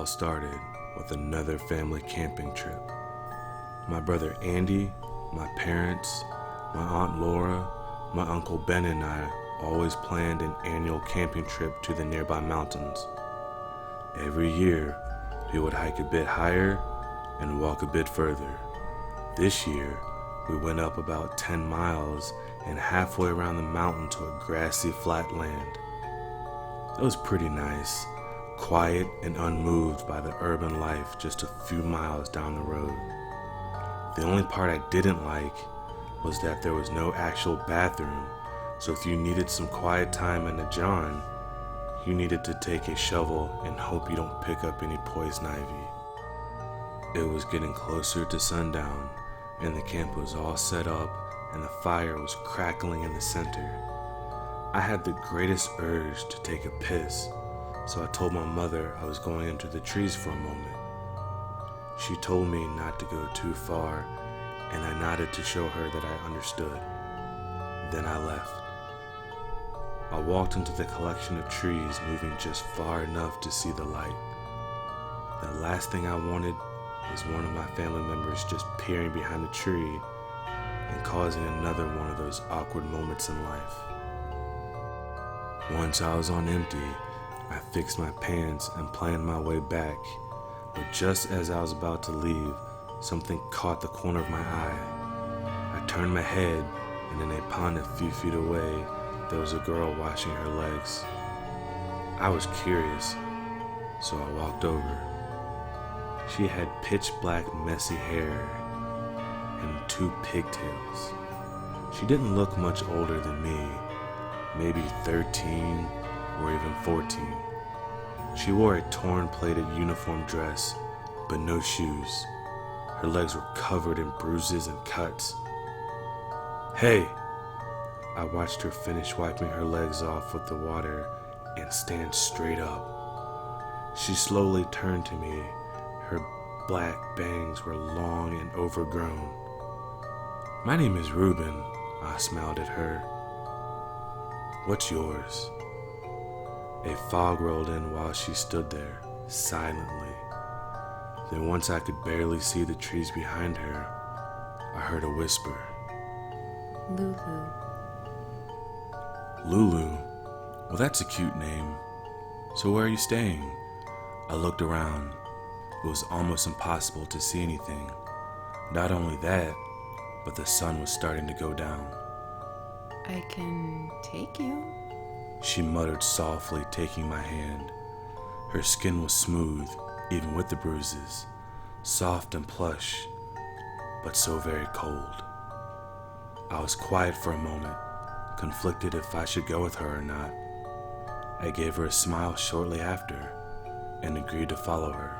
started with another family camping trip. My brother Andy, my parents, my Aunt Laura, my Uncle Ben and I always planned an annual camping trip to the nearby mountains. Every year, we would hike a bit higher and walk a bit further. This year, we went up about 10 miles and halfway around the mountain to a grassy flat land. It was pretty nice, quiet and unmoved by the urban life just a few miles down the road. The only part I didn't like was that there was no actual bathroom, so if you needed some quiet time in a john, you needed to take a shovel and hope you don't pick up any poison ivy. It was getting closer to sundown, and the camp was all set up and the fire was crackling in the center. I had the greatest urge to take a piss, so I told my mother I was going into the trees for a moment. She told me not to go too far, and I nodded to show her that I understood. Then I left. I walked into the collection of trees, moving just far enough to see the light. The last thing I wanted was one of my family members just peering behind the tree and causing another one of those awkward moments in life. Once I was on empty, I fixed my pants and planned my way back, but just as I was about to leave, something caught the corner of my eye. I turned my head, and in a pond a few feet away, there was a girl washing her legs. I was curious, so I walked over. She had pitch black messy hair and 2 pigtails. She didn't look much older than me, maybe 13 or even 14. She wore a torn plaited uniform dress, but no shoes. Her legs were covered in bruises and cuts. "Hey!" I watched her finish wiping her legs off with the water and stand straight up. She slowly turned to me. Her black bangs were long and overgrown. "My name is Reuben," I smiled at her. "What's yours?" A fog rolled in while she stood there, silently. Then once I could barely see the trees behind her, I heard a whisper. Lulu. Lulu? Well, that's a cute name. So where are you staying? I looked around. It was almost impossible to see anything. Not only that, but the sun was starting to go down. I can take you. She muttered softly, taking my hand. Her skin was smooth, even with the bruises, soft and plush, but so very cold. I was quiet for a moment, conflicted if I should go with her or not. I gave her a smile shortly after and agreed to follow her.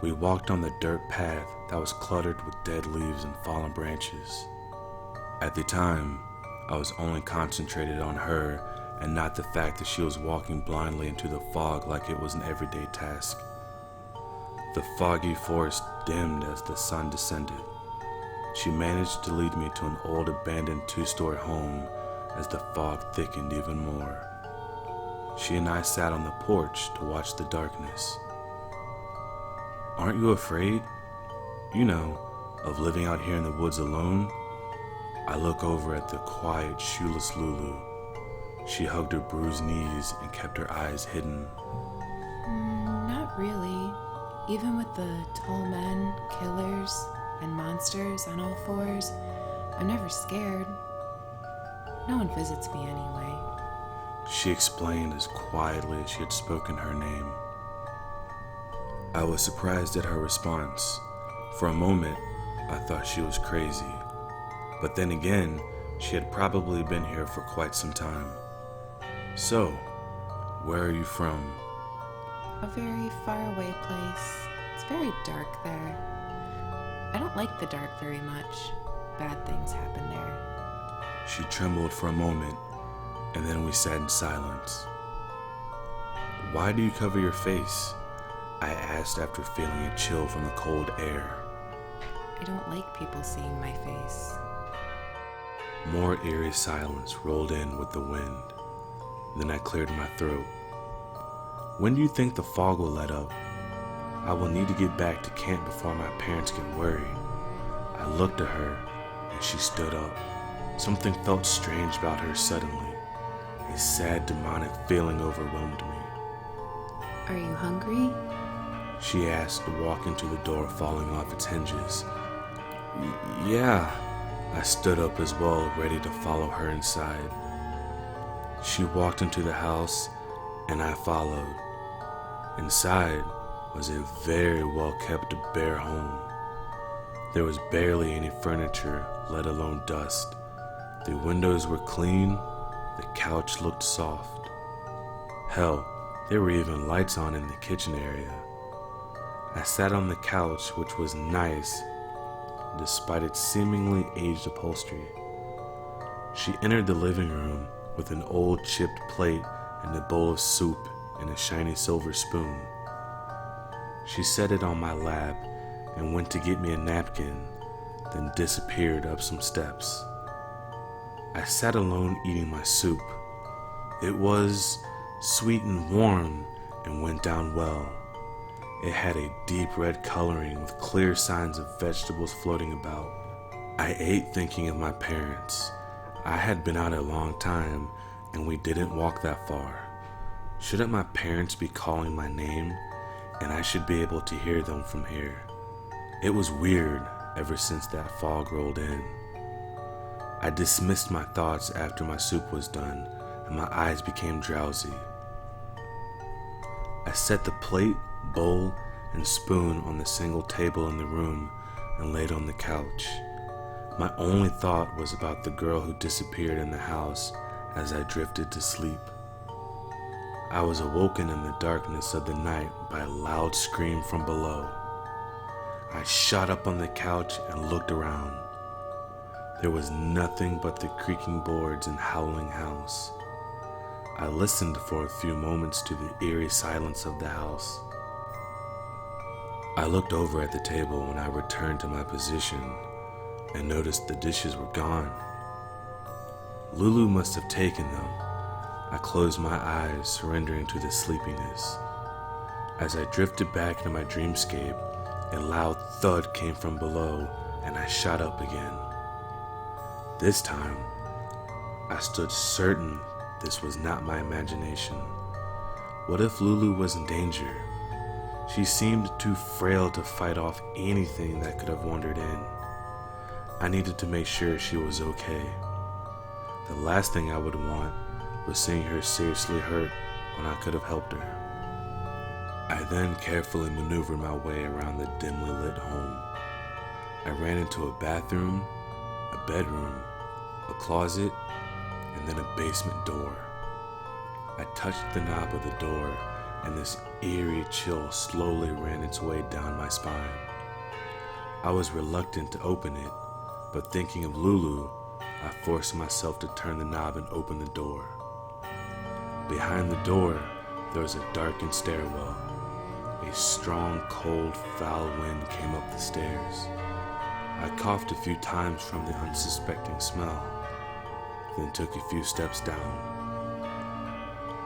We walked on the dirt path that was cluttered with dead leaves and fallen branches. At the time, I was only concentrated on her and not the fact that she was walking blindly into the fog like it was an everyday task. The foggy forest dimmed as the sun descended. She managed to lead me to an old abandoned 2-story home as the fog thickened even more. She and I sat on the porch to watch the darkness. "Aren't you afraid? You know, of living out here in the woods alone?" I look over at the quiet, shoeless Lulu. She hugged her bruised knees and kept her eyes hidden. Not really. Even with the tall men, killers, and monsters on all fours, I'm never scared. No one visits me anyway. She explained as quietly as she had spoken her name. I was surprised at her response. For a moment, I thought she was crazy. But then again, she had probably been here for quite some time. "So, where are you from?" A very faraway place. It's very dark there. I don't like the dark very much. Bad things happen there. She trembled for a moment, and then we sat in silence. "Why do you cover your face?" I asked after feeling a chill from the cold air. I don't like people seeing my face. More eerie silence rolled in with the wind. Then I cleared my throat. "When do you think the fog will let up?" I will need to get back to camp before my parents get worried. I looked at her and she stood up. Something felt strange about her suddenly. A sad demonic feeling overwhelmed me. Are you hungry? She asked, walking to the door falling off its hinges. Yeah. I stood up as well, ready to follow her inside. She walked into the house and I followed. Inside was a very well-kept bare home. There was barely any furniture, let alone dust. The windows were clean, the couch looked soft. Hell, there were even lights on in the kitchen area. I sat on the couch, which was nice, despite its seemingly aged upholstery. She entered the living room with an old chipped plate and a bowl of soup and a shiny silver spoon. She set it on my lap and went to get me a napkin, then disappeared up some steps. I sat alone eating my soup. It was sweet and warm and went down well. It had a deep red coloring with clear signs of vegetables floating about. I ate thinking of my parents. I had been out a long time and we didn't walk that far. Shouldn't my parents be calling my name? And I should be able to hear them from here. It was weird ever since that fog rolled in. I dismissed my thoughts after my soup was done and my eyes became drowsy. I set the plate, bowl, and spoon on the single table in the room and laid on the couch. My only thought was about the girl who disappeared in the house as I drifted to sleep. I was awoken in the darkness of the night by a loud scream from below. I shot up on the couch and looked around. There was nothing but the creaking boards and howling house. I listened for a few moments to the eerie silence of the house. I looked over at the table when I returned to my position and noticed the dishes were gone. Lulu must have taken them. I closed my eyes, surrendering to the sleepiness. As I drifted back into my dreamscape, a loud thud came from below and I shot up again. This time, I stood certain this was not my imagination. What if Lulu was in danger? She seemed too frail to fight off anything that could have wandered in. I needed to make sure she was okay. The last thing I would want was seeing her seriously hurt when I could have helped her. I then carefully maneuvered my way around the dimly lit home. I ran into a bathroom, a bedroom, a closet, and then a basement door. I touched the knob of the door, and this eerie chill slowly ran its way down my spine. I was reluctant to open it, but thinking of Lulu, I forced myself to turn the knob and open the door. Behind the door, there was a darkened stairwell. A strong, cold, foul wind came up the stairs. I coughed a few times from the unsuspecting smell, then took a few steps down.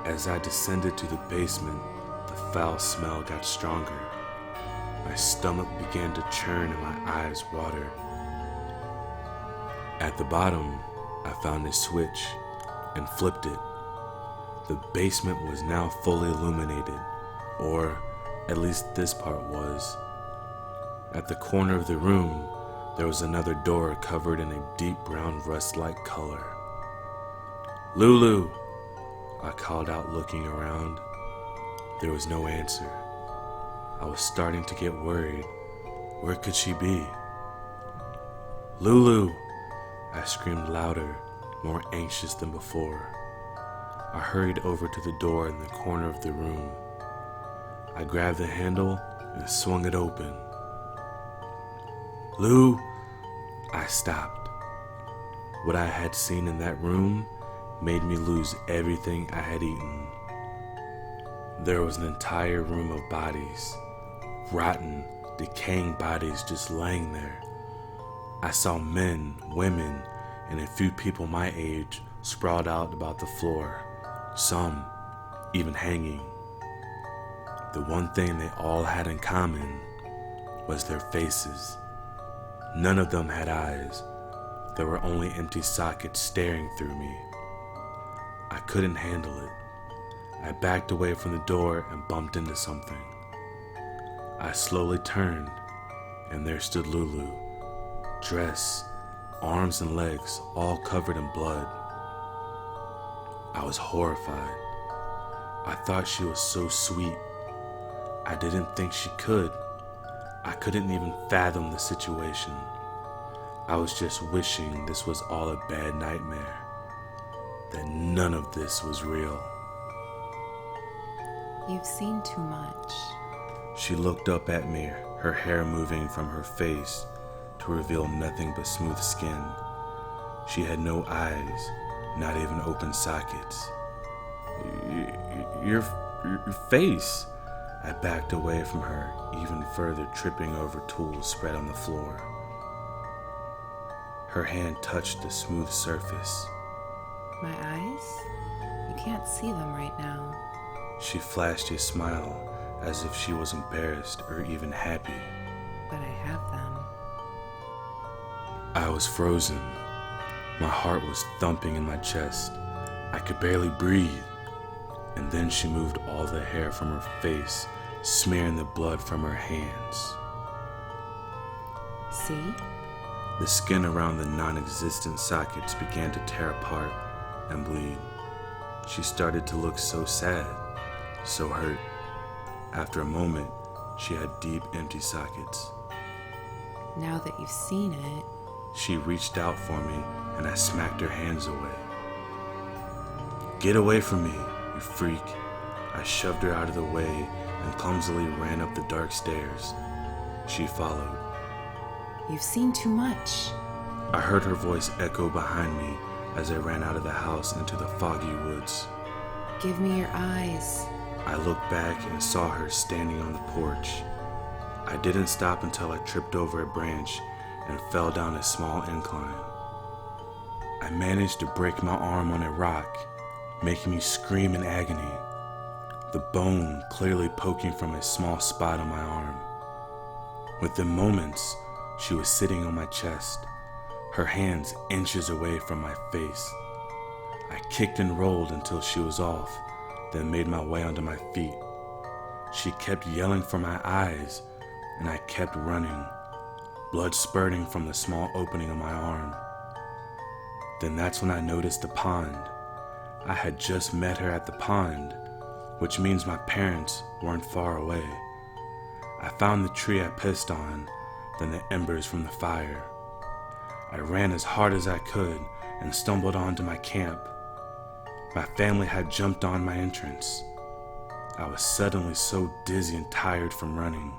As I descended to the basement, the foul smell got stronger. My stomach began to churn and my eyes watered. At the bottom, I found a switch and flipped it. The basement was now fully illuminated, or at least this part was. At the corner of the room, there was another door covered in a deep brown rust-like color. "Lulu!" I called out, looking around. There was no answer. I was starting to get worried. Where could she be? "Lulu!" I screamed louder, more anxious than before. I hurried over to the door in the corner of the room. I grabbed the handle and swung it open. "Lou!" I stopped. What I had seen in that room made me lose everything I had eaten. There was an entire room of bodies, rotten, decaying bodies just laying there. I saw men, women, and a few people my age sprawled out about the floor, some even hanging. The one thing they all had in common was their faces. None of them had eyes. There were only empty sockets staring through me. I couldn't handle it. I backed away from the door and bumped into something. I slowly turned, and there stood Lulu, dress, arms and legs all covered in blood. I was horrified. I thought she was so sweet. I didn't think she could. I couldn't even fathom the situation. I was just wishing this was all a bad nightmare, that none of this was real. You've seen too much. She looked up at me, her hair moving from her face to reveal nothing but smooth skin. She had no eyes, not even open sockets. Your face. I backed away from her, even further, tripping over tools spread on the floor. Her hand touched the smooth surface. My eyes? You can't see them right now. She flashed a smile, as if she was embarrassed or even happy. But I have them. I was frozen. My heart was thumping in my chest. I could barely breathe. And then she moved all the hair from her face, smearing the blood from her hands. See? The skin around the non-existent sockets began to tear apart and bleed. She started to look so sad, so hurt. After a moment, she had deep, empty sockets. Now that you've seen it... She reached out for me, and I smacked her hands away. "Get away from me, you freak." I shoved her out of the way and clumsily ran up the dark stairs. She followed. You've seen too much. I heard her voice echo behind me as I ran out of the house into the foggy woods. Give me your eyes. I looked back and saw her standing on the porch. I didn't stop until I tripped over a branch and fell down a small incline. I managed to break my arm on a rock, making me scream in agony, the bone clearly poking from a small spot on my arm. Within moments, she was sitting on my chest, her hands inches away from my face. I kicked and rolled until she was off, then made my way onto my feet. She kept yelling for my eyes, and I kept running, blood spurting from the small opening on my arm. Then that's when I noticed the pond. I had just met her at the pond, which means my parents weren't far away. I found the tree I pissed on, then the embers from the fire. I ran as hard as I could and stumbled onto my camp. My family had jumped on my entrance. I was suddenly so dizzy and tired from running.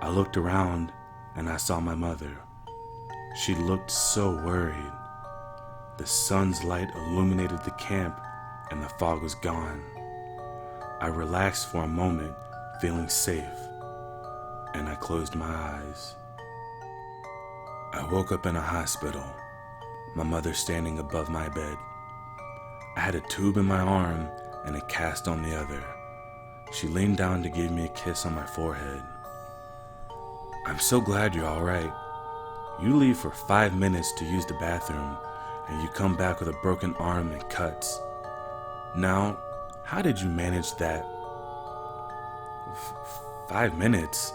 I looked around and I saw my mother. She looked so worried. The sun's light illuminated the camp and the fog was gone. I relaxed for a moment, feeling safe, and I closed my eyes. I woke up in a hospital, my mother standing above my bed. I had a tube in my arm and a cast on the other. She leaned down to give me a kiss on my forehead. "I'm so glad you're all right. You leave for 5 minutes to use the bathroom, and you come back with a broken arm and cuts. Now, how did you manage that?" 5 minutes?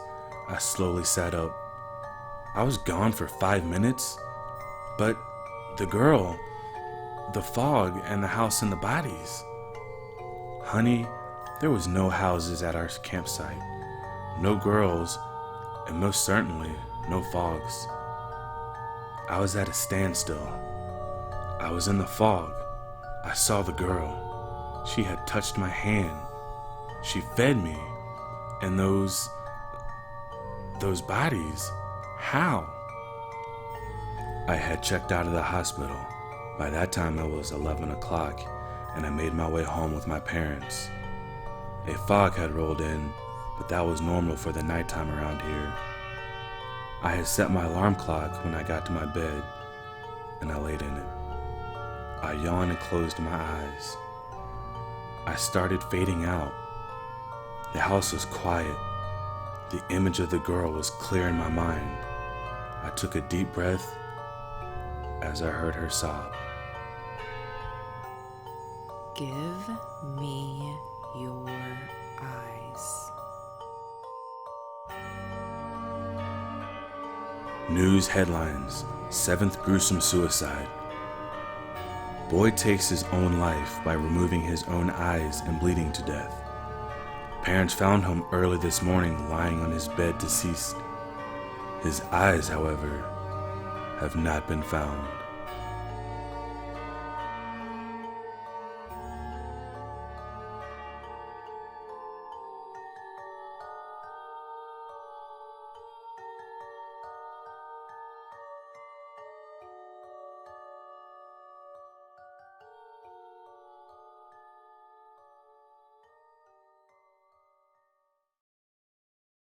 I slowly sat up. I was gone for 5 minutes? But the girl, the fog, and the house and the bodies. Honey, there was no houses at our campsite, no girls, and most certainly no fogs. I was at a standstill. I was in the fog. I saw the girl. She had touched my hand. She fed me. And those bodies, how? I had checked out of the hospital. By that time it was 11 o'clock, and I made my way home with my parents. A fog had rolled in, but that was normal for the nighttime around here. I had set my alarm clock when I got to my bed, and I laid in it. I yawned and closed my eyes. I started fading out. The house was quiet. The image of the girl was clear in my mind. I took a deep breath as I heard her sob. Give me your eyes. News headlines: 7th gruesome suicide. Boy takes his own life by removing his own eyes and bleeding to death. Parents found him early this morning lying on his bed deceased. His eyes, however, have not been found.